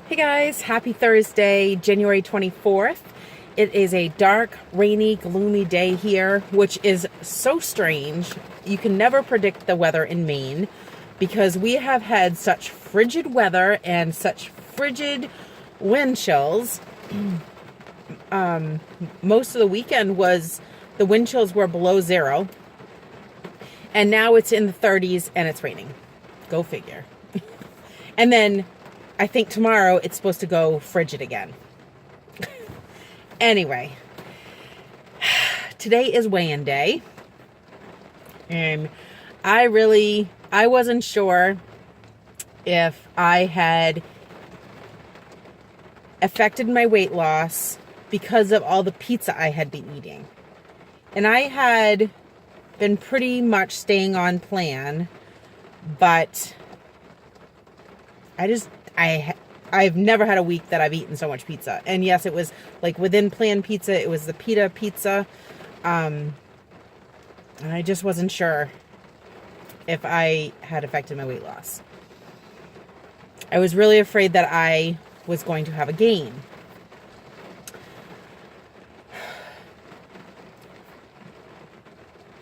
Hey guys, happy Thursday, January 24th. It is a dark, rainy, gloomy day here, which is so strange. You can never predict the weather in Maine because we have had such frigid weather and such frigid wind chills. Most of the weekend the wind chills were below zero, and now it's in the 30s and it's raining. Go figure. And then I think tomorrow it's supposed to go frigid again. Anyway, today is weigh-in day. And I wasn't sure if I had affected my weight loss because of all the pizza I had been eating. And I had been pretty much staying on plan, but I've never had a week that I've eaten so much pizza. And yes, it was like within plan pizza. It was the pita pizza. And I just wasn't sure if I had affected my weight loss. I was really afraid that I was going to have a gain.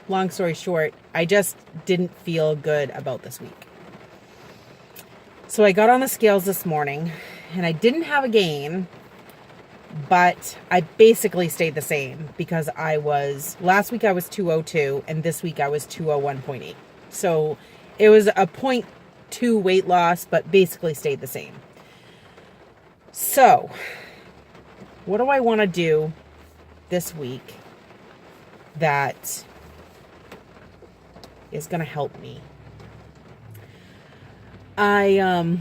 Long story short, I just didn't feel good about this week. So I got on the scales this morning and I didn't have a gain, but I basically stayed the same because last week I was 202 and this week I was 201.8. So it was a 0.2 weight loss, but basically stayed the same. So what do I want to do this week that is going to help me? I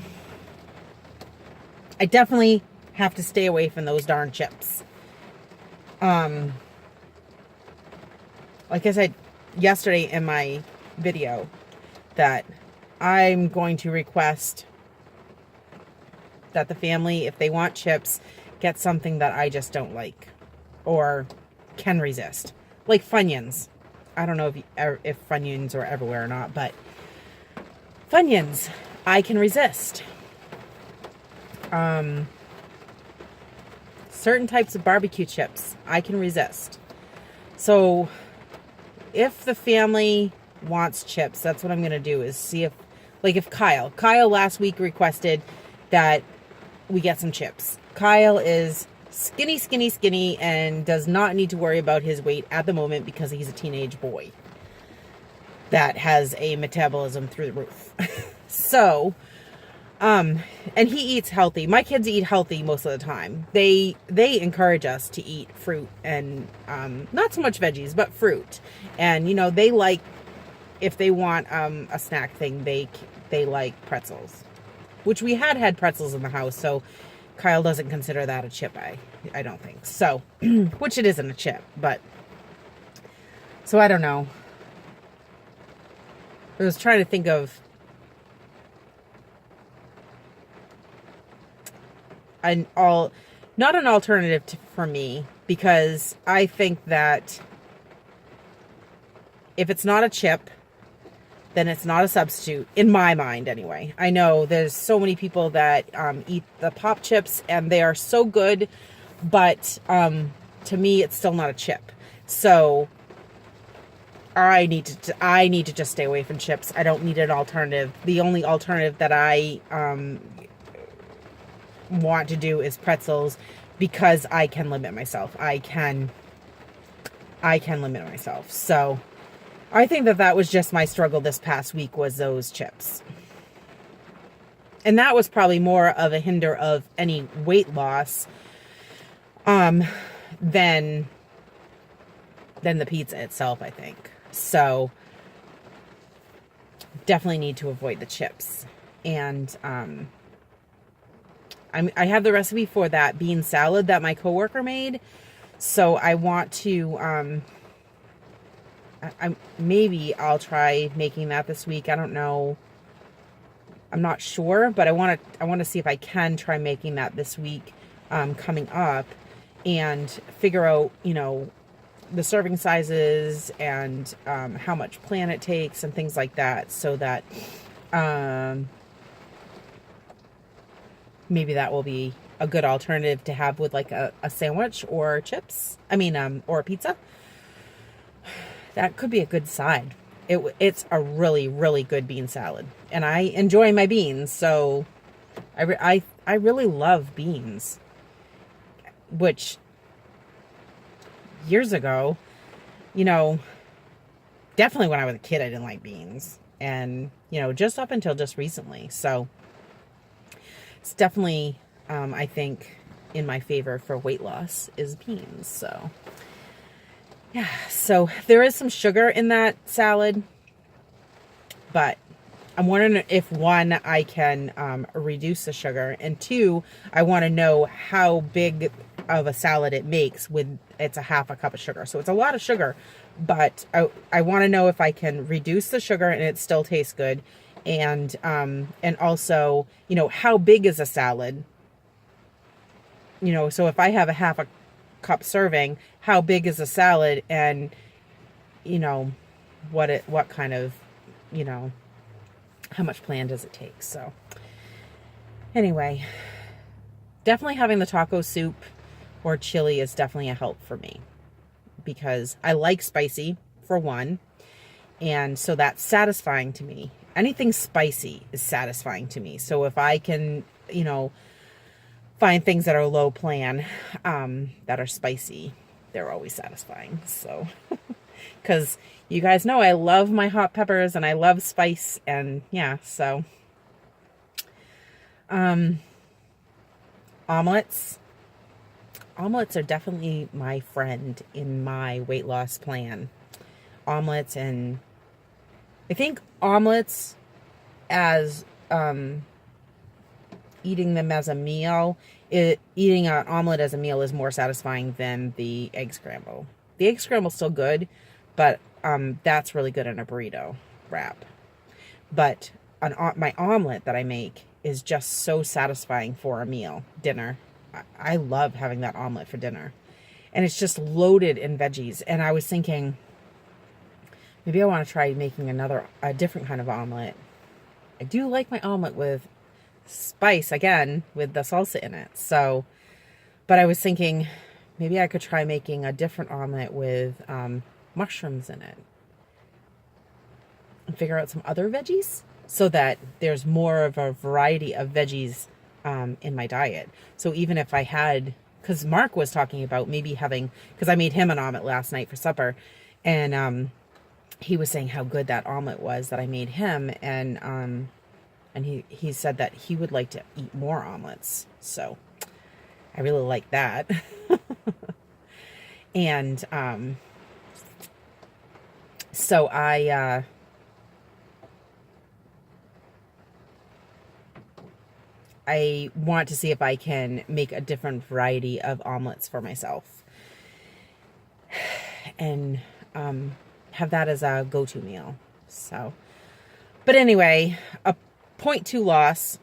definitely have to stay away from those darn chips. Like I said yesterday in my video, that I'm going to request that the family, if they want chips, get something that I just don't like or can resist. Like Funyuns. I don't know if Funyuns are everywhere or not, but Funyuns, I can resist. Certain types of barbecue chips, I can resist. So if the family wants chips, that's what I'm going to do, is see if Kyle last week requested that we get some chips. Kyle is skinny and does not need to worry about his weight at the moment because he's a teenage boy that has a metabolism through the roof. So, and he eats healthy. My kids eat healthy most of the time. They encourage us to eat fruit and, not so much veggies, but fruit. And, they like, if they want, a snack thing, they like pretzels, which we had pretzels in the house. So Kyle doesn't consider that a chip. I don't think so, which it isn't a chip, but so I don't know. I was trying to think of not an alternative for me, because I think that if it's not a chip, then it's not a substitute, in my mind anyway. I know there's so many people that eat the pop chips and they are so good, but to me it's still not a chip. So I need to just stay away from chips. I don't need an alternative. The only alternative that I want to do is pretzels, because I can limit myself. I can limit myself. So I think that was just my struggle this past week, was those chips. And that was probably more of a hinder of any weight loss than the pizza itself, I think. So definitely need to avoid the chips. And I have the recipe for that bean salad that my coworker made. So I want to maybe I'll try making that this week. I don't know. I'm not sure, but I want to see if I can try making that this week, coming up, and figure out, the serving sizes and how much plan it takes and things like that, so that maybe that will be a good alternative to have with like a sandwich or chips. Or a pizza. That could be a good side. It's a really, really good bean salad. And I enjoy my beans, so I really love beans. Which, years ago, definitely when I was a kid, I didn't like beans. And, just up until just recently. So, it's definitely, I think, in my favor for weight loss is beans. So, yeah. So, there is some sugar in that salad. But I'm wondering if, one, I can reduce the sugar. And two, I want to know how big of a salad it makes with it's a half a cup of sugar. So it's a lot of sugar, but I want to know if I can reduce the sugar and it still tastes good. And also, how big is a salad? So if I have a half a cup serving, how big is a salad? And, what kind of, how much plan does it take? So anyway, definitely having the taco soup or chili is definitely a help for me because I like spicy, for one. And so that's satisfying to me. Anything spicy is satisfying to me. So if I can, find things that are low plan, that are spicy, they're always satisfying. So, because you guys know I love my hot peppers and I love spice, and yeah, so omelets are definitely my friend in my weight loss plan. Omelets, and I think omelets as eating them as a meal, eating an omelet as a meal is more satisfying than the egg scramble. The egg scramble is still good, but that's really good in a burrito wrap. But my omelet that I make is just so satisfying for a meal, dinner. I love having that omelet for dinner. And it's just loaded in veggies. And I was thinking, maybe I want to try making a different kind of omelet. I do like my omelet with spice, again, with the salsa in it. So, but I was thinking, maybe I could try making a different omelet with mushrooms in it. And figure out some other veggies so that there's more of a variety of veggies in my diet. So even if I had, because Mark was talking about maybe having, because I made him an omelet last night for supper, and he was saying how good that omelet was that I made him, and he said that he would like to eat more omelets. So I really like that. And so I want to see if I can make a different variety of omelets for myself and have that as a go-to meal. So, but anyway, a 0.2 loss.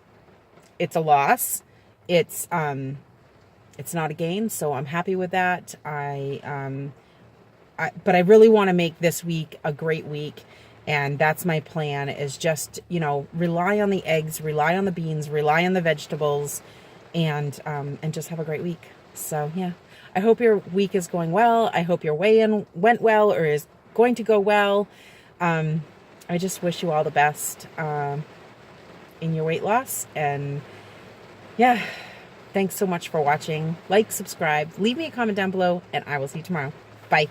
It's a loss. It's not a gain, so I'm happy with that. But I really want to make this week a great week. And that's my plan, is just, rely on the eggs, rely on the beans, rely on the vegetables, and just have a great week. So, yeah, I hope your week is going well. I hope your weigh-in went well or is going to go well. I just wish you all the best in your weight loss. And, yeah, thanks so much for watching. Like, subscribe, leave me a comment down below, and I will see you tomorrow. Bye.